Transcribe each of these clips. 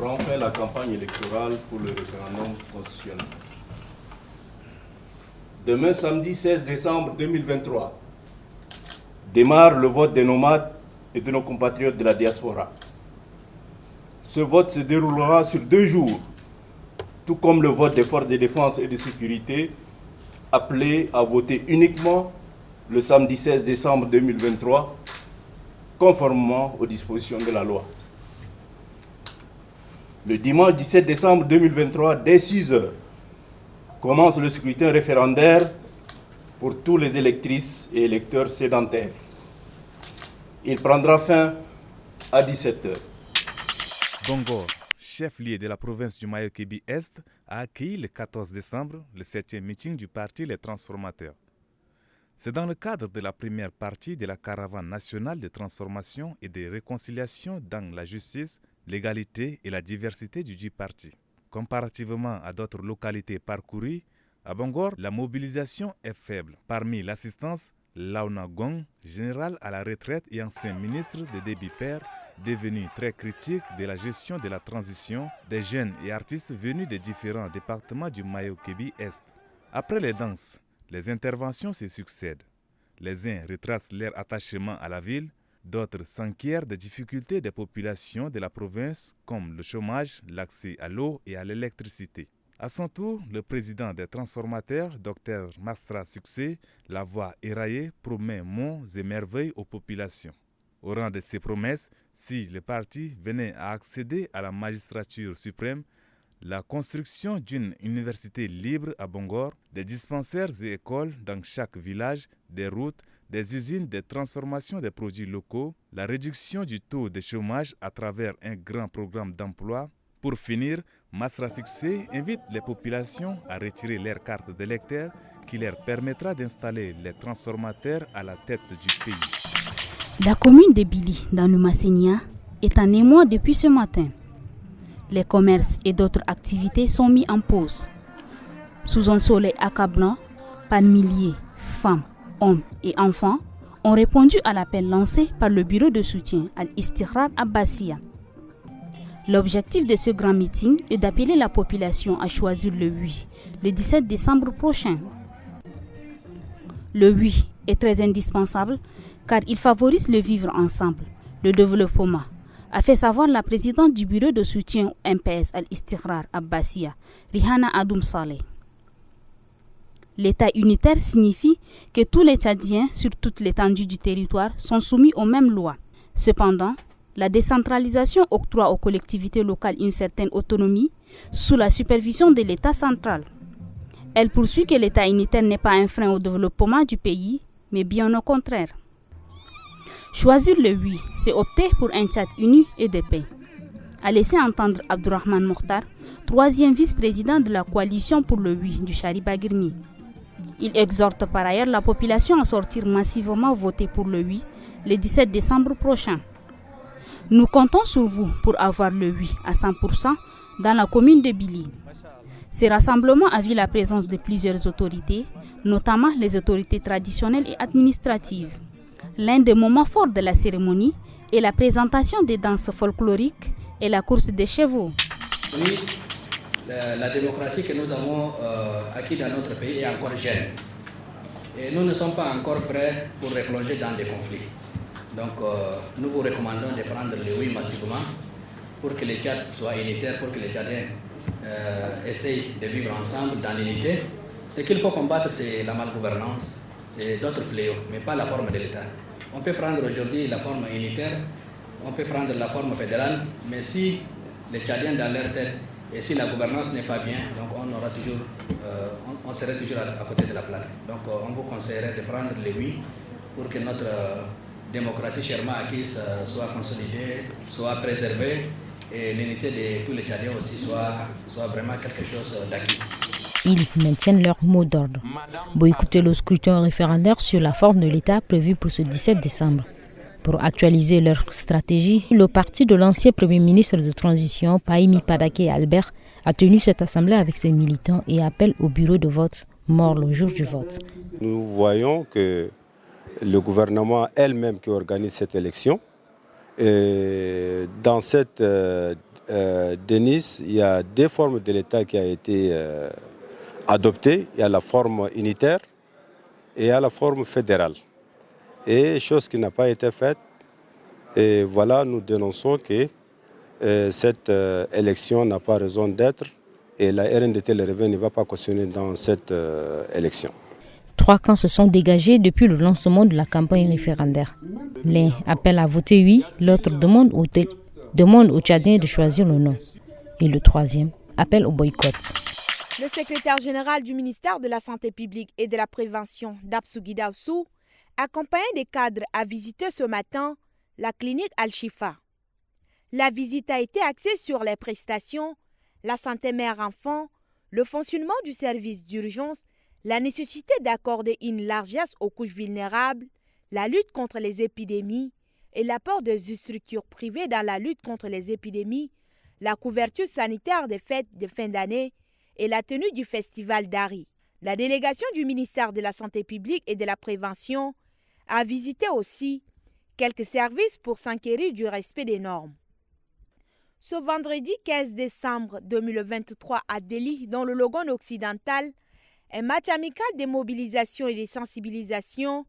mettront fin à la campagne électorale pour le référendum constitutionnel. Demain, samedi 16 décembre 2023, démarre le vote des nomades et de nos compatriotes de la diaspora. Ce vote se déroulera sur 2 jours, tout comme le vote des forces de défense et de sécurité, appelés à voter uniquement le samedi 16 décembre 2023, conformément aux dispositions de la loi. Le dimanche 17 décembre 2023, dès 6 heures, commence le scrutin référendaire pour tous les électrices et électeurs sédentaires. Il prendra fin à 17 heures. Bongor, chef-lieu de la province du Mayo-Kébi-Est, a accueilli le 14 décembre le 7e meeting du parti Les Transformateurs. C'est dans le cadre de la première partie de la caravane nationale de transformation et de réconciliation dans la justice, l'égalité et la diversité du parti. Comparativement à d'autres localités parcourues, à Bongor, la mobilisation est faible. Parmi l'assistance, Launa Gong, général à la retraite et ancien ministre de Déby Père, devenu très critique de la gestion de la transition des jeunes et artistes venus des différents départements du Mayo-Kébi-Est. Après les danses, les interventions se succèdent. Les uns retracent leur attachement à la ville, d'autres s'enquièrent des difficultés des populations de la province comme le chômage, l'accès à l'eau et à l'électricité. À son tour, le président des transformateurs, Dr Masra Succès, la voix éraillée, promet monts et merveilles aux populations. Au rang de ces promesses, si le parti venait à accéder à la magistrature suprême, la construction d'une université libre à Bongor, des dispensaires et écoles dans chaque village, des routes, des usines de transformation des produits locaux, la réduction du taux de chômage à travers un grand programme d'emploi. Pour finir, Masra Succès invite les populations à retirer leur carte d'électeur qui leur permettra d'installer les transformateurs à la tête du pays. La commune de Bili, dans le Massenia, est en émoi depuis ce matin. Les commerces et d'autres activités sont mis en pause. Sous un soleil accablant, par milliers, femmes, hommes et enfants ont répondu à l'appel lancé par le bureau de soutien Al-Istikhrar Abbasiya. L'objectif de ce grand meeting est d'appeler la population à choisir le oui, le 17 décembre prochain. Le oui est très indispensable car il favorise le vivre ensemble, le développement, a fait savoir la présidente du bureau de soutien MPS Al-Istikhrar Abbasiya, Rihana Adoum Saleh. L'État unitaire signifie que tous les Tchadiens sur toute l'étendue du territoire sont soumis aux mêmes lois. Cependant, la décentralisation octroie aux collectivités locales une certaine autonomie sous la supervision de l'État central. Elle poursuit que l'État unitaire n'est pas un frein au développement du pays, mais bien au contraire. Choisir le oui, c'est opter pour un Tchad uni et de paix, a laissé entendre Abdourahmane Mokhtar, 3e vice-président de la coalition pour le oui du Chariba Girmi. Il exhorte par ailleurs la population à sortir massivement voter pour le oui le 17 décembre prochain. Nous comptons sur vous pour avoir le oui à 100% dans la commune de Bili. Ce rassemblement a vu la présence de plusieurs autorités, notamment les autorités traditionnelles et administratives. L'un des moments forts de la cérémonie est la présentation des danses folkloriques et la course des chevaux. Oui, la démocratie que nous avons acquise dans notre pays est encore jeune. Et nous ne sommes pas encore prêts pour replonger dans des conflits. Donc nous vous recommandons de prendre le oui massivement pour que les Tchad soient unitaires, pour que les Tchadiens essayent de vivre ensemble dans l'unité. Ce qu'il faut combattre, c'est la malgouvernance, c'est d'autres fléaux, mais pas la forme de l'État. On peut prendre aujourd'hui la forme unitaire, on peut prendre la forme fédérale, mais si les Tchadiens dans leur tête et si la gouvernance n'est pas bien, donc on serait toujours à côté de la plaque. Donc on vous conseillerait de prendre le oui pour que notre démocratie chèrement acquise soit consolidée, soit préservée et l'unité de tous les Tchadiens aussi soit vraiment quelque chose d'acquis. Ils maintiennent leur mot d'ordre. Boycotter le scrutin référendaire sur la forme de l'État prévu pour ce 17 décembre. Pour actualiser leur stratégie, le parti de l'ancien Premier ministre de transition, Pahimi Padaké Albert, a tenu cette assemblée avec ses militants et appelle au bureau de vote mort le jour du vote. Nous voyons que le gouvernement elle-même qui organise cette élection, dans cette Denis, il y a deux formes de l'État qui ont été adoptées. Il y a la forme unitaire et il y a la forme fédérale. Et chose qui n'a pas été faite. Et voilà, nous dénonçons que cette élection n'a pas raison d'être et la RNDT Le Réveil ne va pas cautionner dans cette élection. 3 camps se sont dégagés depuis le lancement de la campagne référendaire. L'un appelle à voter oui, l'autre demande aux Tchadiens de choisir le non. Et le troisième appelle au boycott. Le secrétaire général du ministère de la Santé publique et de la Prévention, Dapsugui Daoussou, accompagné des cadres, a visité ce matin la clinique Al-Shifa. La visite a été axée sur les prestations, la santé mère-enfant, le fonctionnement du service d'urgence, la nécessité d'accorder une largesse aux couches vulnérables, la lutte contre les épidémies et l'apport des structures privées dans la lutte contre les épidémies, la couverture sanitaire des fêtes de fin d'année et la tenue du festival d'Ari. La délégation du ministère de la Santé publique et de la Prévention a visité aussi quelques services pour s'enquérir du respect des normes. Ce vendredi 15 décembre 2023 à Delhi, dans le Logone occidental, un match amical de mobilisation et de sensibilisation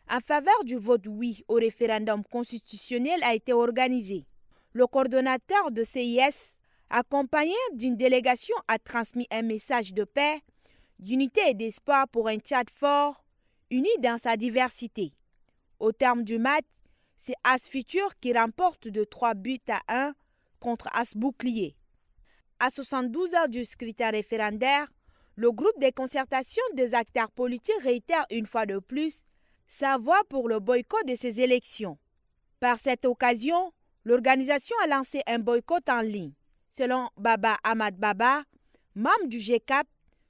en faveur du vote oui au référendum constitutionnel a été organisé. Le coordonnateur de CIS, accompagné d'une délégation, a transmis un message de paix, d'unité et d'espoir pour un Tchad fort, uni dans sa diversité. Au terme du match, c'est As Futur qui remporte de 3-1 contre As Bouclier. À 72 heures du scrutin référendaire, le groupe de concertation des acteurs politiques réitère une fois de plus sa voix pour le boycott de ces élections. Par cette occasion, l'organisation a lancé un boycott en ligne. Selon Baba Ahmad Baba, membre du GCAP,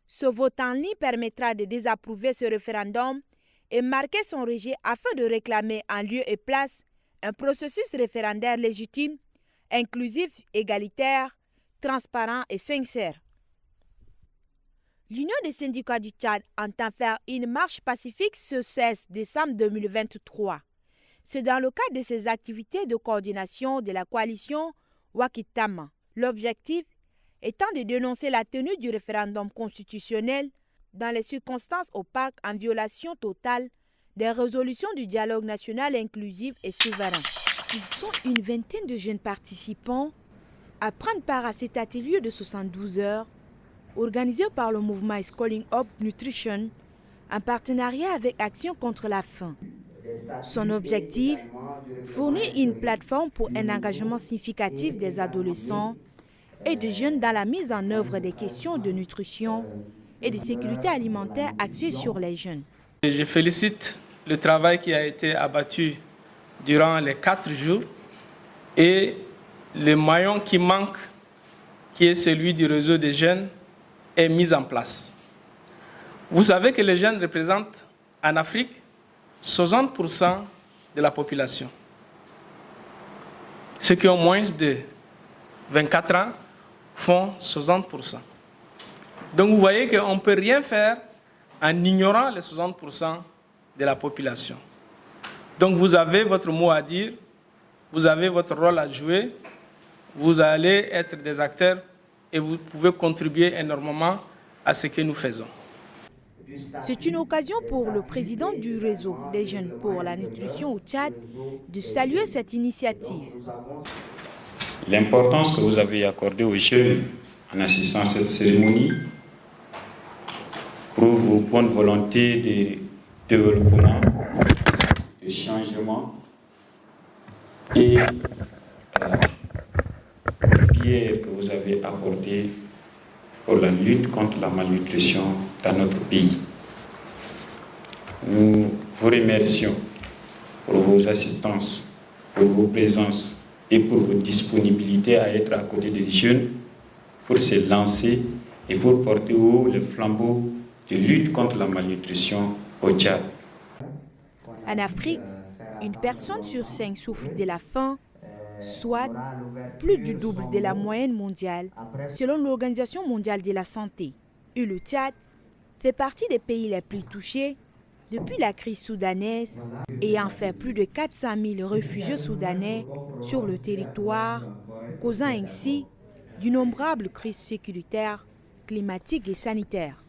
ce vote en ligne permettra de désapprouver ce référendum et marquer son rejet afin de réclamer en lieu et place un processus référendaire légitime, inclusif, égalitaire, transparent et sincère. L'Union des syndicats du Tchad entend faire une marche pacifique ce 16 décembre 2023. C'est dans le cadre de ses activités de coordination de la coalition Wakitama. L'objectif étant de dénoncer la tenue du référendum constitutionnel dans les circonstances opaques en violation totale des résolutions du dialogue national inclusif et souverain. Ils sont une vingtaine de jeunes participants à prendre part à cet atelier de 72 heures organisé par le mouvement Calling Up Nutrition en partenariat avec Action contre la faim. Son objectif, fournir une plateforme pour un engagement significatif des adolescents et des jeunes dans la mise en œuvre des questions de nutrition et de sécurité alimentaire axées sur les jeunes. Je félicite le travail qui a été abattu durant les 4 jours et le maillon qui manque, qui est celui du réseau des jeunes, est mis en place. Vous savez que les jeunes représentent en Afrique 60% de la population. Ceux qui ont moins de 24 ans font 60%. Donc vous voyez qu'on ne peut rien faire en ignorant les 60% de la population. Donc vous avez votre mot à dire, vous avez votre rôle à jouer, vous allez être des acteurs et vous pouvez contribuer énormément à ce que nous faisons. C'est une occasion pour le président du réseau des jeunes pour la nutrition au Tchad de saluer cette initiative. L'importance que vous avez accordée aux jeunes en assistant à cette cérémonie prouve vos bonnes volontés de développement, de changement et pierre que vous avez apporté pour la lutte contre la malnutrition dans notre pays. Nous vous remercions pour vos assistances, pour vos présences et pour votre disponibilité à être à côté des jeunes pour se lancer et pour porter haut le flambeau de lutte contre la malnutrition au Tchad. En Afrique, une personne sur 5 souffre de la faim, soit plus du double de la moyenne mondiale, selon l'Organisation mondiale de la santé. Et le Tchad fait partie des pays les plus touchés depuis la crise soudanaise, ayant fait plus de 400 000 réfugiés soudanais sur le territoire, causant ainsi d'innombrables crises sécuritaires, climatiques et sanitaires.